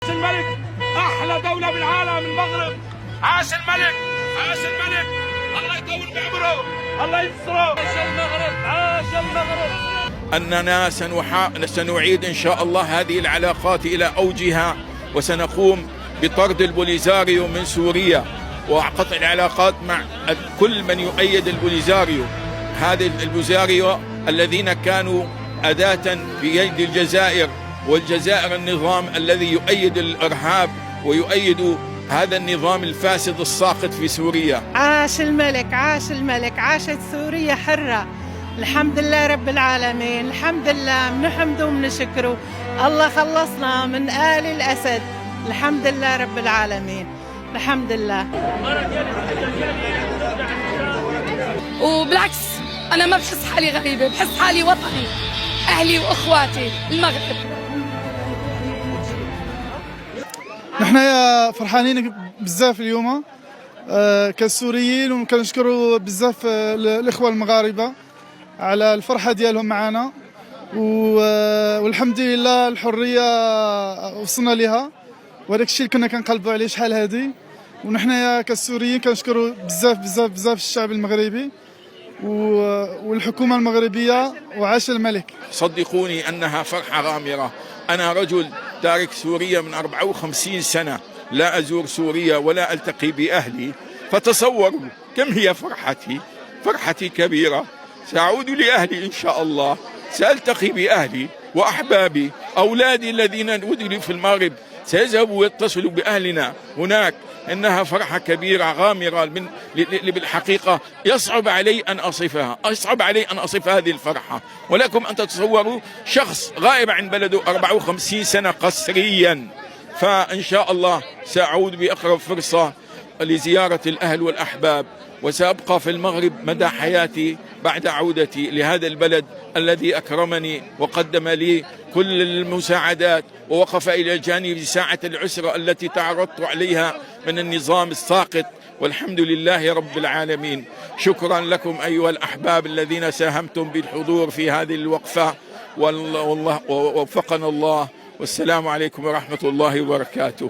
الملك، أحلى دولة بالعالم المغرب. عاش الملك، عاش الملك، الله يطول بعمره، الله ينصره. عاش المغرب، عاش المغرب. أننا سنعيد إن شاء الله هذه العلاقات إلى أوجها، وسنقوم بطرد البوليزاريو من سوريا وقطع العلاقات مع كل من يؤيد البوليزاريو. هذه البوليزاريو الذين كانوا أداة في يد الجزائر، والجزائر النظام الذي يؤيد الإرهاب ويؤيد هذا النظام الفاسد الساقط في سوريا. عاش الملك، عاش الملك، عاشت سوريا حرة. الحمد لله رب العالمين، الحمد لله، بنحمده وبنشكره. الله خلصنا من آل الأسد، الحمد لله رب العالمين، الحمد لله. وبالعكس أنا ما بحس حالي غريبة، بحس حالي وطني، أهلي وأخواتي المغرب. نحن فرحانين بزاف اليوم كسوريين، وكنشكروا بزاف الإخوة المغاربة على الفرحة ديالهم معنا، والحمد لله الحرية وصلنا لها، وهذاك الشيء اللي كنا كنقلبوا عليه شحال هذه. ونحن كسوريين كنشكروا بزاف بزاف بزاف الشعب المغربي والحكومة المغربية، وعاش الملك. صدقوني أنها فرحة غامرة. أنا رجل تارك سوريا من 54 سنة، لا أزور سوريا ولا ألتقي بأهلي، فتصوروا كم هي فرحتي. فرحتي كبيرة. سأعود لأهلي إن شاء الله، سألتقي بأهلي وأحبابي، أولادي الذين ولدوا في المغرب سيذهبوا ويتصلوا بأهلنا هناك. إنها فرحة كبيرة غامرة بالحقيقة يصعب علي أن أصفها، يصعب علي أن أصف هذه الفرحة. ولكم أن تتصوروا شخص غائب عن بلده 54 سنة قسريا، فإن شاء الله سأعود بأقرب فرصة لزيارة الأهل والأحباب، وسأبقى في المغرب مدى حياتي بعد عودتي لهذا البلد الذي أكرمني وقدم لي كل المساعدات، ووقف إلى جانبي ساعة العسرة التي تعرضت عليها من النظام الساقط، والحمد لله رب العالمين. شكرا لكم أيها الأحباب الذين ساهمتم بالحضور في هذه الوقفة، والله ووفقنا الله، والسلام عليكم ورحمة الله وبركاته.